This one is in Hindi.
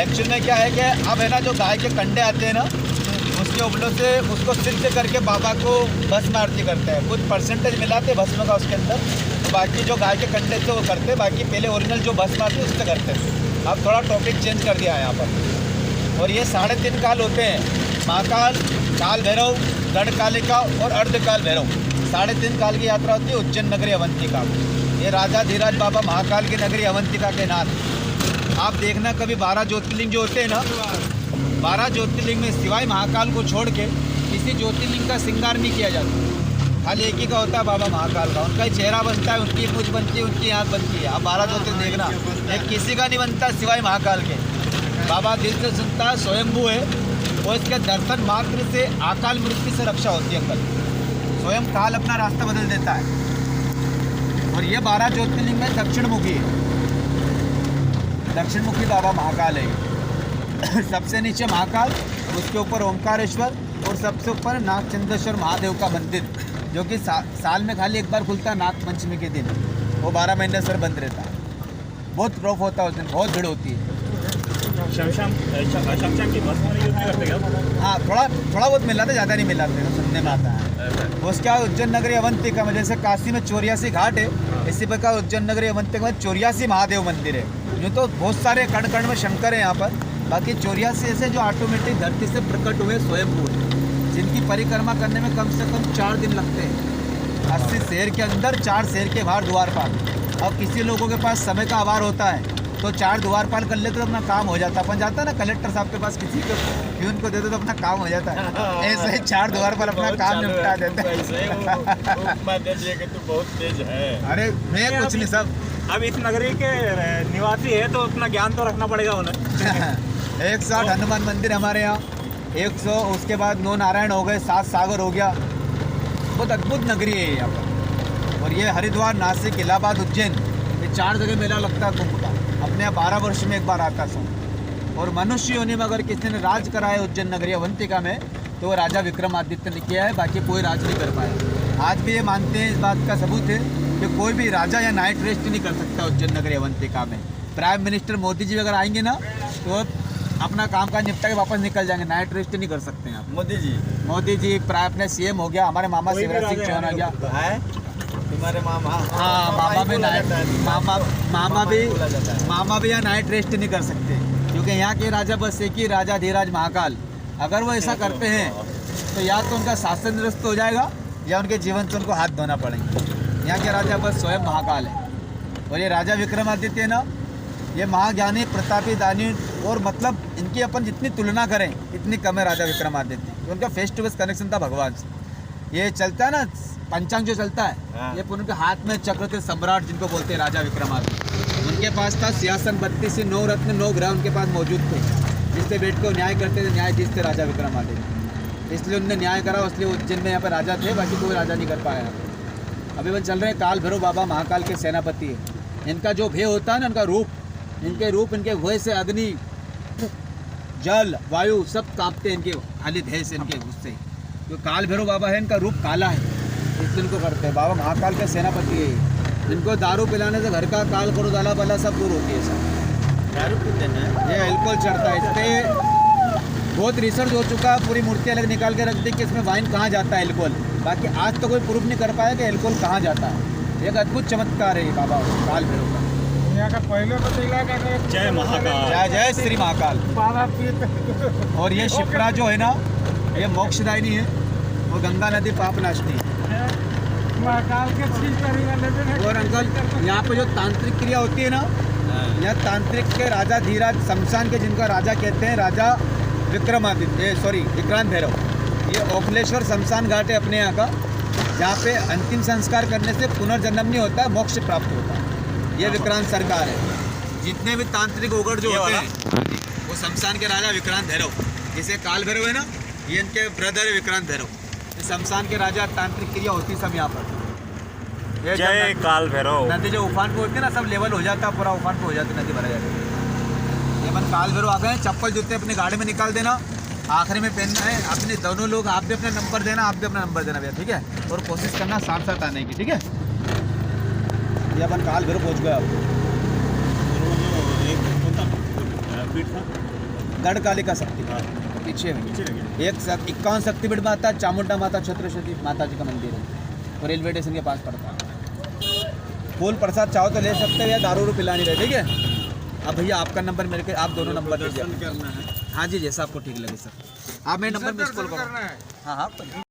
एक्चुअल में क्या है कि अब है ना, जो गाय के कंडे आते हैं ना, उसके उबलों से उसको सिद्ध करके बाबा को भस्म आरती करते हैं। कुछ परसेंटेज मिलाते भस्म का उसके अंदर, तो बाकी जो गाय के कंडे से वो करते हैं, बाकी पहले ओरिजिनल जो भस्म आती है उससे करते हैं। अब थोड़ा टॉपिक चेंज कर दिया है यहाँ पर। और ये 3.5 काल होते हैं, महाकाल, काल भैरव, गढ़कालिका और अर्धकाल भैरव। 3.5 काल की यात्रा होती है उज्जैन नगरी अवंतिका। ये राजा धीराज बाबा महाकाल की नगरी अवंतिका के नाथ। आप देखना कभी 12 ज्योतिर्लिंग जो होते हैं ना, 12 ज्योतिर्लिंग में सिवाय महाकाल को छोड़ के किसी ज्योतिर्लिंग का श्रृंगार नहीं किया जाता। खाली एक ही का होता है बाबा महाकाल का। उनका ही चेहरा बनता है, उनकी पूंछ बनती है, उनकी आँख बनती है। आप 12 ज्योतिर्लिंग देखना, एक किसी का नहीं बनता सिवाय महाकाल के। बाबा दिल से सुनता है, स्वयंभू है, और इसके दर्शन मात्र से अकाल मृत्यु से रक्षा होती है। अंकल स्वयं काल अपना रास्ता बदल देता है। और ये 12 ज्योतिर्लिंग में दक्षिण मुखी है, दक्षिण मुखी बाबा महाकाल है। सबसे नीचे महाकाल, उसके ऊपर ओंकारेश्वर, और सबसे ऊपर नागचंद्रेश्वर महादेव का मंदिर, जो कि साल में खाली एक बार खुलता है, नाग पंचमी के दिन। वो 12 महीने सर बंद रहता है। बहुत प्रॉफ होता है उस दिन, बहुत भीड़ होती है। शमशान की बस में यूज नहीं करते क्या? हाँ, थोड़ा बहुत मिलाते, ज़्यादा नहीं मिलाते, सुनने में आता है। उसके बाद उज्जैन नगरी अवंतिका में, जैसे काशी में 84 घाट है, इसी प्रकार उज्जैन नगरी अवंतिका में 84 महादेव मंदिर है। यूँ तो बहुत सारे कण कण में शंकर है यहाँ पर, बाकी 84 ऐसे जो ऑटोमेटिक धरती से प्रकट हुए स्वयंभू, जिनकी परिक्रमा करने में कम से कम 4 दिन लगते हैं। 80 शहर के अंदर, 4 शहर के बाहर द्वारपाल। अब किसी लोगों के पास समय का अभाव होता है तो 4 द्वारपाल कर लेते तो अपना काम हो जाता। अपन जाता है ना कलेक्टर साहब के पास, किसी को प्यून को दे दो तो अपना काम हो जाता है। ऐसे ही 4 द्वारपाल अपना काम निपटा देते हैं। तू बहुत तेज है। अरे मैं कुछ नहीं, सब अब इस नगरी के निवासी है तो उतना ज्ञान तो रखना पड़ेगा उन्हें। 108 हनुमान मंदिर हमारे यहाँ, 100, उसके बाद 9 नारायण हो गए, 7 सागर हो गया। बहुत अद्भुत नगरी है यहाँ पर। और ये हरिद्वार, नासिक, इलाहाबाद, उज्जैन, ये 4 जगह मेला लगता है कुंभ का। अपने यहाँ 12 वर्ष में एक बार आता सो। और मनुष्य योनि में अगर किसी ने राज करा है उज्जैन नगरी अवंतिका में, तो वो राजा विक्रमादित्य ने किया है, बाकी कोई राज नहीं कर पाया। आज भी ये मानते हैं, इस बात का सबूत है कि कोई भी राजा या नाइट रेस्ट नहीं कर सकता उज्जैन नगरी अवंतिका में। प्राइम मिनिस्टर मोदी जी अगर आएंगे ना, तो अपना काम काज निपटा के वापस निकल जाएंगे, नाइट रेस्ट नहीं कर सकते हैं आप। मोदी जी अपने CM हो गया, हमारे मामा शिवराज सिंह चौहान आ गया है, तुम्हारे मामा। हाँ, मामा भी यहाँ नाइट रेस्ट नहीं कर सकते, क्योंकि यहाँ के राजा बस एक ही राजा धीराज महाकाल। अगर वो ऐसा करते हैं तो या तो उनका शासन निरस्त हो जाएगा, या उनके जीवन से उनको हाथ धोना पड़ेंगे। यहाँ के राजा बस स्वयं महाकाल है। और ये राजा विक्रमादित्य ना, ये महाज्ञानी, प्रतापी, दानी, और मतलब इनकी अपन जितनी तुलना करें इतनी कम है राजा विक्रमादित्य। उनका फेस टू फेस कनेक्शन था भगवान से। ये चलता है ना पंचांग जो चलता है, ये उनके हाथ में चक्र थे, सम्राट जिनको बोलते हैं राजा विक्रमादित्य। उनके पास था सिंहासन, 32 9 रत्न, 9 ग्रह उनके पास मौजूद थे, जिससे बैठ कर न्याय करते थे। न्यायाधीश थे राजा विक्रमादित्य, इसलिए उन्होंने न्याय करा। इसलिए उज्जैन में यहाँ पर राजा थे, बाकी कोई राजा नहीं कर पाया। अभी अपन चल रहे हैं, काल भैरव बाबा महाकाल के सेनापति है। इनका जो भय होता है ना, इनका रूप, इनके भय से अग्नि, जल, वायु सब कांपते हैं इनके खाली भय से, इनके गुस्से। जो काल भैरव बाबा है, इनका रूप काला है, इसलिए इनको करते हैं। बाबा महाकाल के सेनापति है। इनको दारू पिलाने से घर का काल करो दाला बाला सब दूर होती है। सब दारू पीते हैं, ये अल्कोहल चढ़ता है। इससे बहुत रिसर्च हो चुका है, पूरी मूर्ति अलग निकाल के रख दी कि इसमें वाइन कहाँ जाता है, अल्कोहल। बाकी आज तो कोई प्रूफ नहीं कर पाया कि अल्कोहल कहाँ जाता है। एक अद्भुत चमत्कार है बाबा काल भैरव का। यहाँ का पहले तो इलाका का जय महाकाल, जय जय श्री महाकाल। और ये शिप्रा जो है ना, ये मोक्षदायिनी है, वो गंगा नदी पाप नाशनी है। महाकाल के और अंकल यहाँ पे जो तांत्रिक क्रिया होती है ना, यहाँ तांत्रिक के राजा धीराज, शमशान के जिनका राजा कहते हैं राजा विक्रमादित्य, सॉरी विक्रांत भैरव। ये ओखलेश्वर शमशान घाट है अपने यहाँ का, जहाँ पे अंतिम संस्कार करने से पुनर्जन्म नहीं होता है, मोक्ष प्राप्त होता है। ये विक्रांत सरकार है। जितने भी तांत्रिक उगड़ जो होते हैं, वो शमशान के राजा विक्रांत भैरव, जिसे काल भैरव है ना, ये इनके ब्रदर है विक्रांत भैरव। शमशान के राजा, तांत्रिक क्रिया होती सब यहाँ पर। ये जय काल भैरव। नदी जो उफान पे होती है ना, सब लेवल हो जाता है, पूरा उफान पे हो जाती है, नदी भरा जाती है। ये मन काल भैरव आ गए। चप्पल जूते अपनी गाड़ी में निकाल देना, आखिरी में पहनना है। अपने दोनों लोग, आप भी अपना नंबर देना, आप भी अपना नंबर देना भैया, ठीक है। और कोशिश करना साथ साथ आने की, ठीक है। ये अपन काल भैरव पहुँच गए। शक्तिपीठ था? गढ़कालिका शक्तिपीठ हाँ, पीछे में पीछे लगे। एक 51 शक्तिपीठ में आता है। चामुंडा माता छत्रपति माता जी का मंदिर है, वो रेलवे स्टेशन के पास पड़ता है। फूल प्रसाद चाहो तो ले सकते हो या दारू वारू पिलानी रहे, ठीक है। अब भैया आपका नंबर मेरे के, आप दोनों नंबर दीजिए। करना है हाँ जी, जैसा आपको ठीक लगे सर। आप मेरे नंबर मिस कॉल करो। करना है हाँ हाँ।